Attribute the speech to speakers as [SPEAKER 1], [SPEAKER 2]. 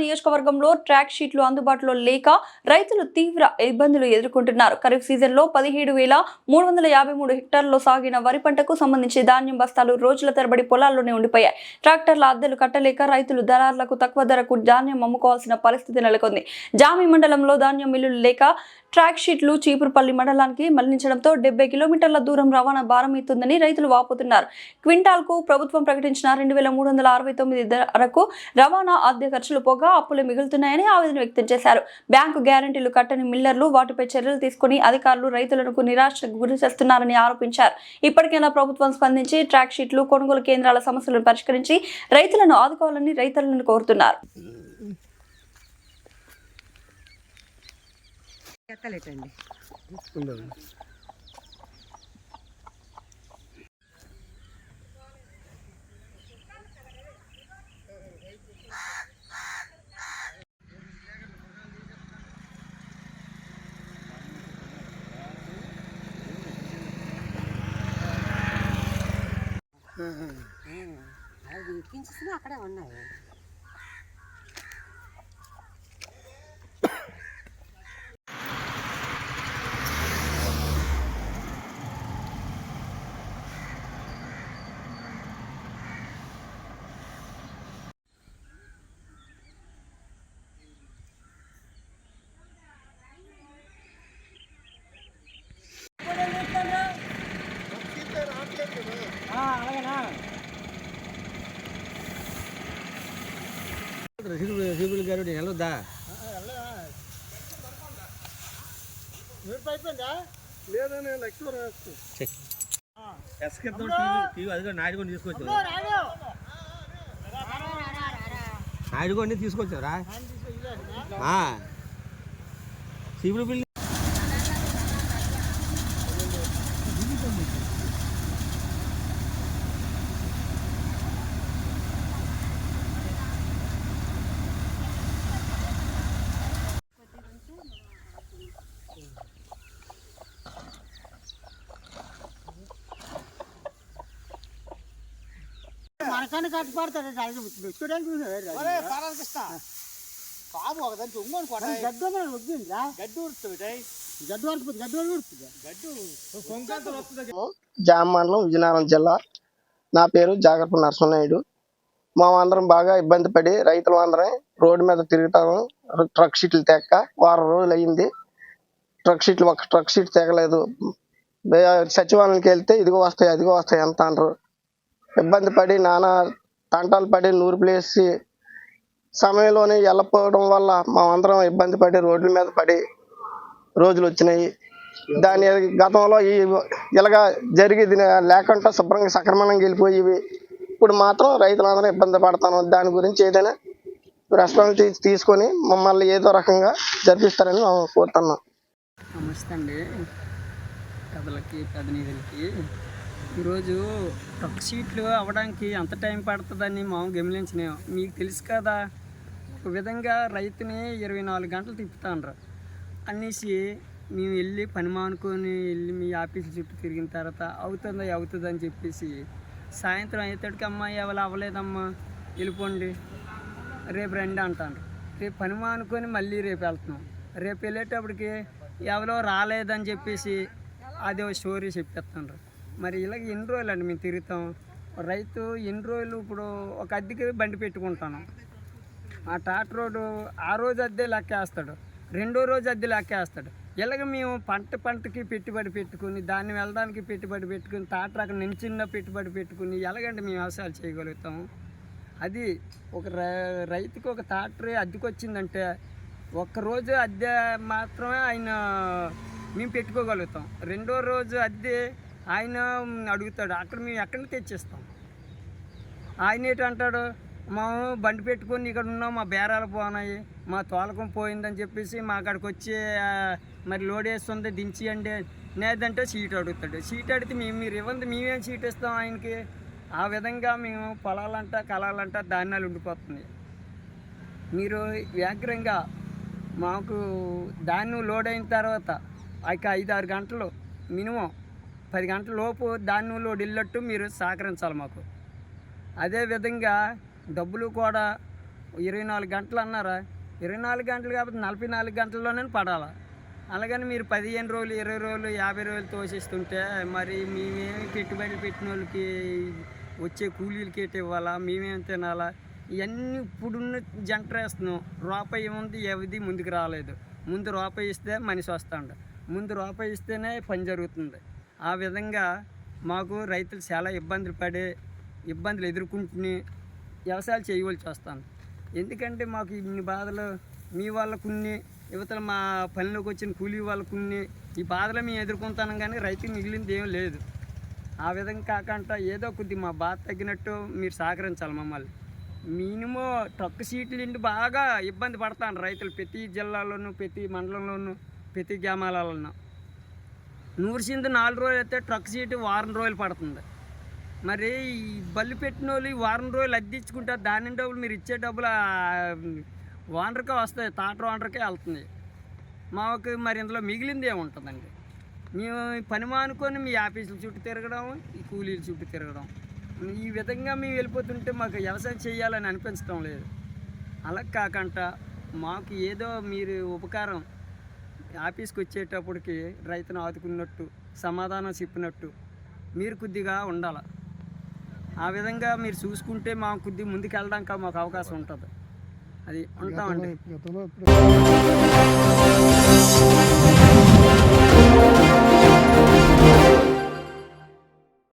[SPEAKER 1] నియోజకవర్గంలో ట్రాక్ షీట్లు అందుబాటులో లేక రైతులు తీవ్ర ఇబ్బందులు ఎదుర్కొంటున్నారు. ఖరీఫ్ సీజన్లో 17,353 హెక్టార్లలో సాగిన వరి పంటకు సంబంధించి ధాన్యం బస్తాలు రోజుల తరబడి పొలాల్లోనే ఉండిపోయాయి. ట్రాక్టర్ల అద్దెలు కట్టలేక రైతులు దళారులకు తక్కువ ధరకు ధాన్యం అమ్ముకోవాల్సిన పరిస్థితి నెలకొంది. జామి మండలంలో ధాన్యం మిల్లులు లేక ట్రాక్ షీట్లు చీపురుపల్లి మండలానికి మళ్లించడంతో 70 కిలోమీటర్ల దూరం రవాణా భారం అవుతుందని రైతులు వాపోతున్నారు. క్వింటాల్కు ప్రభుత్వం ప్రకటించిన 2,369 ధరకు రవాణా అద్దె ఖర్చులు పోగా అప్పులే మిగులుతున్నాయని ఆవేదన వ్యక్తం చేశారు. బ్యాంకు గ్యారంటీలు కట్టని మిల్లర్లు వాటిపై చర్యలు తీసుకుని అధికారులు రైతులకు నిరాశకు గురి చేస్తున్నారని ఆరోపించారు. ఇప్పటికైనా ప్రభుత్వం స్పందించి ట్రాక్ షీట్లు కొనుగోలు కేంద్రాల సమస్యలను పరిష్కరించి రైతులను ఆదుకోవాలని రైతులను కోరుతున్నారు.
[SPEAKER 2] ఎత్తలేటండి అది ఎక్కించేసినా అక్కడే ఉన్నాయి.
[SPEAKER 3] రసీదులు గారు వెళ్ళొద్దా?
[SPEAKER 4] లేదని
[SPEAKER 3] నాయుడుకొని తీసుకొచ్చావు నాయుడుకొని తీసుకొచ్చావురా సీపులు బిల్లు
[SPEAKER 2] మనకన్నా కట్టుపడతాడు బాబు ఒకదానికి ఇంకొని గడ్డు వద్దురా గడ్డు ఉడుతుంది గడ్డు వరకు గడ్డు ఉడుతుంది
[SPEAKER 4] జామ మండలం విజయనగరం జిల్లా. నా పేరు జాగర్పు నరసింహనాయుడు. మేమందరం బాగా ఇబ్బంది పడి రైతులు అందరం రోడ్డు మీద తిరుగుతాము. ట్రక్ షీట్లు తెక్క వారం రోజులు అయ్యింది. ఒక ట్రక్ షీట్ తెగలేదు. సచివాలయానికి వెళ్తే ఇదిగో వస్తాయి ఎంత అనరు. ఇబ్బంది పడి నానా తంటాలు పడి నూరుపులేసి సమయంలోనే వెళ్ళకపోవడం వల్ల మేమందరం ఇబ్బంది పడి రోడ్ల మీద పడి రోజులు వచ్చినాయి. దాని గతంలో ఇలాగా జరిగేది లేకుండా శుభ్రంగా సక్రమంగా వెళ్ళిపోయేవి. ఇప్పుడు మాత్రం రైతులందరూ ఇబ్బంది పడతాను. దాని గురించి ఏదైనా రెస్పాన్సిబిలిటీ తీసుకొని మమ్మల్ని ఏదో రకంగా జరిపిస్తారని మేము కోరుతున్నాం.
[SPEAKER 5] నమస్తే అండి పెద్దలకి పెద్దనీళ్ళకి. ఈరోజు ట్రక్ షీట్లు అవ్వడానికి ఎంత టైం పడుతుందని మేము గమనించినాం. మీకు తెలుసు కదా, ఒక విధంగా రైతుని 24 గంటలు తిప్పుతాండ్రు అనేసి మేము వెళ్ళి పని మానుకొని వెళ్ళి మీ ఆఫీసు చుట్టూ తిరిగిన తర్వాత అవుతుందని చెప్పేసి సాయంత్రం అయ్యేటడికి అమ్మాయి అవ్వలేదమ్మా వెళ్ళిపోండి రేపు రండి అంటాను. రేపు పని మానుకొని మళ్ళీ రేపు వెళ్తున్నాం. రేపు వెళ్ళేటప్పటికి ఎవరో రాలేదని చెప్పేసి అదే స్టోరీ చెప్పేస్తున్నారు. మరి ఇలాగ ఎన్ని రోజులు అండి మేము తిరుగుతాం. రైతు ఎన్ని రోజులు ఇప్పుడు ఒక అద్దెకి బండి పెట్టుకుంటాను. ఆ టాటర్ రోడ్డు ఆ రోజు అద్దె లెక్కేస్తాడు, రెండో రోజు అద్దె లెక్కేస్తాడు. ఇలాగ మేము పంటకి పెట్టుబడి పెట్టుకుని దాన్ని వెళ్ళడానికి పెట్టుబడి పెట్టుకుని టాటర్ అక్కడ నించిన్న పెట్టుబడి పెట్టుకుని ఎలాగంటే మేము వ్యవసాయాలు చేయగలుగుతాము. అది ఒక రైతుకి ఒక టాటర్ అద్దెకి వచ్చిందంటే ఒక్కరోజు అద్దె మాత్రమే ఆయన మేము పెట్టుకోగలుగుతాం. రెండో రోజు అద్దె ఆయన అడుగుతాడు. అక్కడ మేము ఎక్కడిని తెచ్చిస్తాం. ఆయన ఏంటంటాడు, మేము బండి పెట్టుకొని ఇక్కడ ఉన్నాం, మా బేరాలు పోనాయి, మా తోలకం పోయిందని చెప్పేసి మా అక్కడికి వచ్చి మరి లోడ్ వేస్తుంది దించియండి లేదంటే సీట్ అడుగుతాడు. సీట్ అడిగితే మీరు ఇవ్వండి, మేమేం సీట్ ఇస్తాం ఆయనకి. ఆ విధంగా మేము పొలాలంట కలాలంట ధాన్యాలు ఉండిపోతుంది. మీరు వ్యాగ్రంగా మాకు ధాన్యం లోడ్ అయిన తర్వాత ఇక 5-6 గంటలు మినిమం 10 గంటల లోపు ధాన్యం లోడ్ వెళ్ళట్టు మీరు సహకరించాలి మాకు. అదేవిధంగా డబ్బులు కూడా 24 గంటలు అన్నారా, 24 గంటలు కాబట్టి 44 గంటల్లోనే పడాలా. అలాగని మీరు 15 రోజులు, 20 రోజులు, 50 రోజులు తోసిస్తుంటే మరి మేమేమి పెట్టుబడులు పెట్టిన వాళ్ళకి వచ్చే కూలీలకి ఏంటి ఇవ్వాలా, మేమేమి తినాలా? ఇవన్నీ ఇప్పుడున్న జంటరేస్తున్నాం. రూపాయి ఏముంది, ఎవది ముందుకు రాలేదు. ముందు రూపాయి ఇస్తే మనిషి వస్తాడు, ముందు రూపాయి ఇస్తేనే పని జరుగుతుంది. ఆ విధంగా మాకు రైతులు చాలా ఇబ్బందులు ఎదుర్కొంటుని వ్యవసాయాలు చేయవలసి వస్తాను. ఎందుకంటే మాకు ఇన్ని బాధలు మీ వాళ్ళకున్ని, యువతలు మా పనిలోకి వచ్చిన కూలీ వాళ్ళకున్ని, ఈ బాధలు మేము ఎదుర్కొంటాను. కానీ రైతుకి మిగిలింది ఏం లేదు. ఆ విధంగా కాకుండా ఏదో కొద్ది మా బాధ తగ్గినట్టు మీరు సహకరించాలి మమ్మల్ని. మినిమం ట్రక్ సీట్లు నుండి బాగా ఇబ్బంది పడతాను రైతులు, ప్రతి జిల్లాలోనూ, ప్రతి మండలంలోనూ, ప్రతి గ్రామాలలోనూ. 100 సింది 4 రోజులు అయితే ట్రక్ సీటు వారం రోజులు పడుతుంది. మరి ఈ బళ్ళు పెట్టిన వాళ్ళు ఈ వారం రోజులు అద్దెచ్చుకుంటారు. దాని డబ్బులు మీరు ఇచ్చే డబ్బులు ఓనర్కే వస్తాయి, తాటర్ ఓనర్కే వెళ్తుంది. మాకు మరి ఇందులో మిగిలింది ఏముంటుందండి? మేము పని మానుకొని మీ ఆఫీసుల చుట్టూ తిరగడం, ఈ కూలీల చుట్టూ తిరగడం, ఈ విధంగా మేము వెళ్ళిపోతుంటే మాకు వ్యవసాయం చేయాలని అనిపించడం లేదు. అలా కాకుండా మాకు ఏదో మీరు ఉపకారం ఆఫీస్కి వచ్చేటప్పటికి రైతును ఆదుకున్నట్టు, సమాధానం చెప్పినట్టు మీరు కొద్దిగా ఉండాలి. ఆ విధంగా మీరు చూసుకుంటే మాకు కొద్దిగా ముందుకు వెళ్ళడానికి మాకు అవకాశం ఉంటుంది. అది ఉంటామండి.